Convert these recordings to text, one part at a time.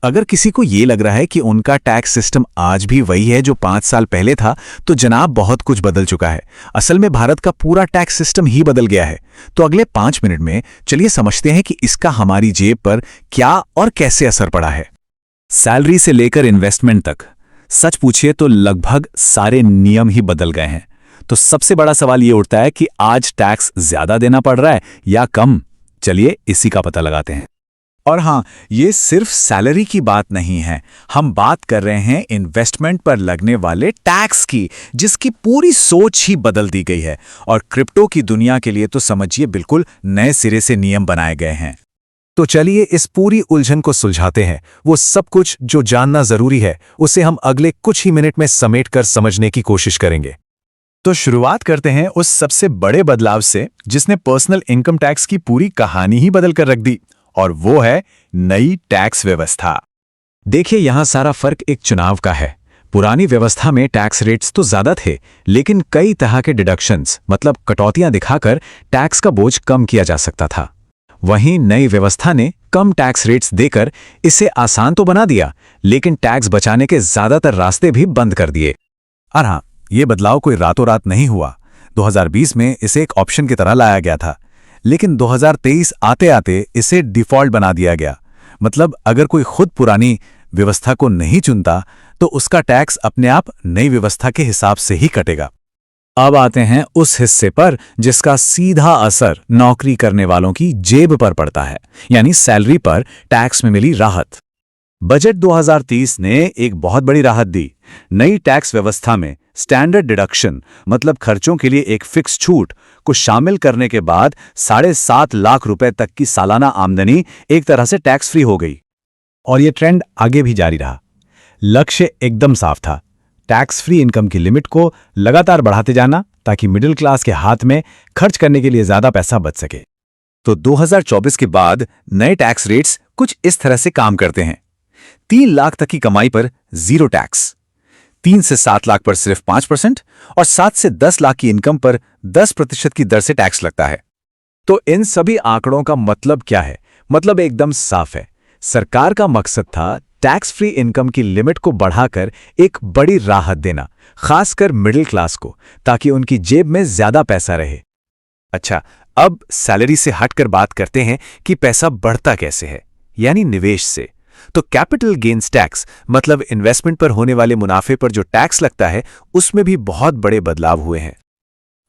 अगर किसी को ये लग रहा है कि उनका टैक्स सिस्टम आज भी वही है जो 5 साल पहले था, तो जनाब बहुत कुछ बदल चुका है। असल में भारत का पूरा टैक्स सिस्टम ही बदल गया है। तो अगले 5 मिनट में चलिए समझते हैं कि इसका हमारी जेब पर क्या और कैसे असर पड़ा है। सैलरी से लेकर इन्वेस्टमेंट तक सच पूछिए तो लगभग सारे नियम ही बदल गए हैं। तो सबसे बड़ा सवाल ये उठता है कि आज टैक्स ज्यादा देना पड़ रहा है या कम। चलिए इसी का पता लगाते हैं। और हाँ, ये सिर्फ सैलरी की बात नहीं है, हम बात कर रहे हैं इन्वेस्टमेंट पर लगने वाले टैक्स की, जिसकी पूरी सोच ही बदल दी गई है। और क्रिप्टो की दुनिया के लिए तो समझिए बिल्कुल नए सिरे से नियम बनाए गए हैं। तो चलिए इस पूरी उलझन को सुलझाते हैं। वो सब कुछ जो जानना जरूरी है उसे हम अगले कुछ ही मिनट में समेटकर समझने की कोशिश करेंगे। तो शुरुआत करते हैं उस सबसे बड़े बदलाव से जिसने पर्सनल इनकम टैक्स की पूरी कहानी ही बदल कर रख दी, और वो है नई टैक्स व्यवस्था। देखिए, यहां सारा फर्क एक चुनाव का है। पुरानी व्यवस्था में टैक्स रेट्स तो ज्यादा थे, लेकिन कई तरह के डिडक्शंस मतलब कटौतियां दिखाकर टैक्स का बोझ कम किया जा सकता था। वहीं नई व्यवस्था ने कम टैक्स रेट्स देकर इसे आसान तो बना दिया, लेकिन टैक्स बचाने के ज्यादातर रास्ते भी बंद कर दिए। और हाँ, ये बदलाव कोई रातों रात नहीं हुआ। 2020 में इसे एक ऑप्शन की तरह लाया गया था, लेकिन 2023 आते आते इसे डिफॉल्ट बना दिया गया। मतलब अगर कोई खुद पुरानी व्यवस्था को नहीं चुनता तो उसका टैक्स अपने आप नई व्यवस्था के हिसाब से ही कटेगा। अब आते हैं उस हिस्से पर जिसका सीधा असर नौकरी करने वालों की जेब पर पड़ता है, यानी सैलरी पर टैक्स में मिली राहत। बजट 2030 ने एक बहुत बड़ी राहत दी। नई टैक्स व्यवस्था में स्टैंडर्ड डिडक्शन मतलब खर्चों के लिए एक फिक्स छूट को शामिल करने के बाद 7.5 लाख रुपए तक की सालाना आमदनी एक तरह से टैक्स फ्री हो गई। और ये ट्रेंड आगे भी जारी रहा। लक्ष्य एकदम साफ था, टैक्स फ्री इनकम की लिमिट को लगातार बढ़ाते जाना ताकि मिडिल क्लास के हाथ में खर्च करने के लिए ज्यादा पैसा बच सके। तो 2024 के बाद नए टैक्स रेट्स कुछ इस तरह से काम करते हैं। 3 लाख तक की कमाई पर 0 टैक्स, 3 से 7 लाख पर सिर्फ 5% और 7 से 10 लाख की इनकम पर 10% की दर से टैक्स लगता है। तो इन सभी आंकड़ों का मतलब क्या है? मतलब एकदम साफ है। सरकार का मकसद था टैक्स फ्री इनकम की लिमिट को बढ़ाकर एक बड़ी राहत देना, खासकर मिडिल क्लास को, ताकि उनकी जेब में ज्यादा पैसा रहे। अच्छा, अब सैलरी से हटकर बात करते हैं कि पैसा बढ़ता कैसे है, यानी निवेश से। तो कैपिटल गेन्स टैक्स मतलब इन्वेस्टमेंट पर होने वाले मुनाफे पर जो टैक्स लगता है, उसमें भी बहुत बड़े बदलाव हुए हैं।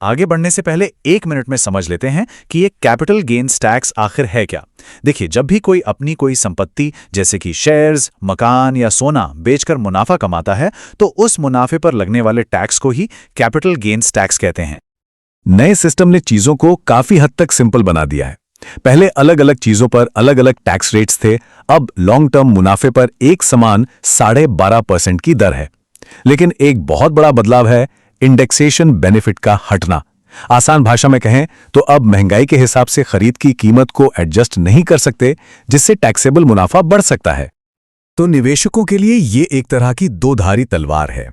आगे बढ़ने से पहले 1 मिनट में समझ लेते हैं कि ये कैपिटल गेन्स टैक्स आखिर है क्या। देखिए, जब भी कोई अपनी कोई संपत्ति जैसे कि शेयर्स, मकान या सोना बेचकर मुनाफा कमाता है, तो उस मुनाफे पर लगने वाले टैक्स को ही कैपिटल गेन्स टैक्स कहते हैं। नए सिस्टम ने चीजों को काफी हद तक सिंपल बना दिया है। पहले अलग अलग चीजों पर अलग अलग टैक्स रेट्स थे, अब लॉन्ग टर्म मुनाफे पर एक समान 12.5% की दर है। लेकिन एक बहुत बड़ा बदलाव है इंडेक्सेशन बेनिफिट का हटना। आसान भाषा में कहें तो अब महंगाई के हिसाब से खरीद की कीमत को एडजस्ट नहीं कर सकते, जिससे टैक्सेबल मुनाफा बढ़ सकता है। तो निवेशकों के लिए ये एक तरह की दो-धारी तलवार है।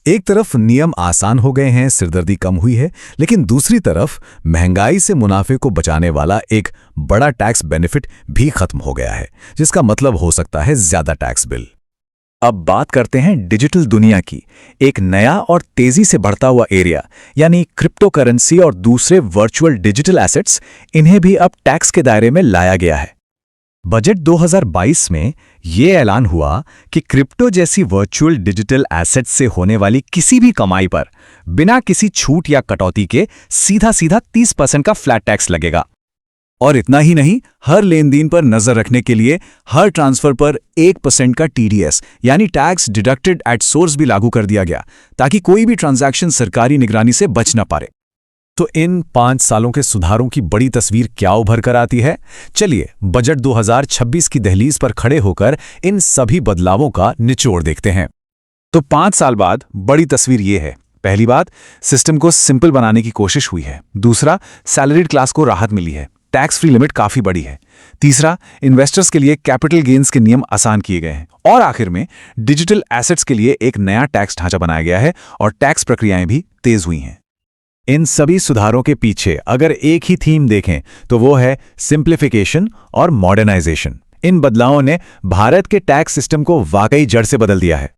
एक तरफ नियम आसान हो गए हैं, सिरदर्दी कम हुई है, लेकिन दूसरी तरफ महंगाई से मुनाफे को बचाने वाला एक बड़ा टैक्स बेनिफिट भी खत्म हो गया है, जिसका मतलब हो सकता है ज्यादा टैक्स बिल। अब बात करते हैं डिजिटल दुनिया की। एक नया और तेजी से बढ़ता हुआ एरिया, यानी क्रिप्टो करेंसी और दूसरे वर्चुअल डिजिटल एसेट्स, इन्हें भी अब टैक्स के दायरे में लाया गया है। बजट 2022 में ये ऐलान हुआ कि क्रिप्टो जैसी वर्चुअल डिजिटल एसेट्स से होने वाली किसी भी कमाई पर बिना किसी छूट या कटौती के सीधा 30% का फ्लैट टैक्स लगेगा। और इतना ही नहीं, हर लेनदेन पर नजर रखने के लिए हर ट्रांसफर पर 1% का TDS यानी टैक्स डिडक्टेड एट सोर्स भी लागू कर दिया गया, ताकि कोई भी ट्रांजैक्शन सरकारी निगरानी से बच न पाए। तो इन 5 सालों के सुधारों की बड़ी तस्वीर क्या उभर कर आती है? चलिए बजट 2026 की दहलीज पर खड़े होकर इन सभी बदलावों का निचोड़ देखते हैं। तो 5 साल बाद बड़ी तस्वीर ये है। पहली बात, सिस्टम को सिंपल बनाने की कोशिश हुई है। दूसरा, सैलरीड क्लास को राहत मिली है, टैक्स फ्री लिमिट काफी बड़ी है। तीसरा, इन्वेस्टर्स के लिए कैपिटल गेन्स के नियम आसान किए गए हैं। और आखिर में डिजिटल एसेट्स के लिए एक नया टैक्स ढांचा बनाया गया है और टैक्स प्रक्रियाएं भी तेज हुई हैं। इन सभी सुधारों के पीछे अगर एक ही थीम देखें तो वो है सिंप्लीफिकेशन और मॉडर्नाइजेशन। इन बदलावों ने भारत के टैक्स सिस्टम को वाकई जड़ से बदल दिया है।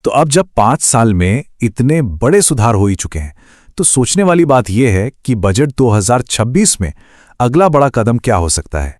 तो अब जब 5 साल में इतने बड़े सुधार हो ही चुके हैं, तो सोचने वाली बात यह है कि बजट 2026 में अगला बड़ा कदम क्या हो सकता है।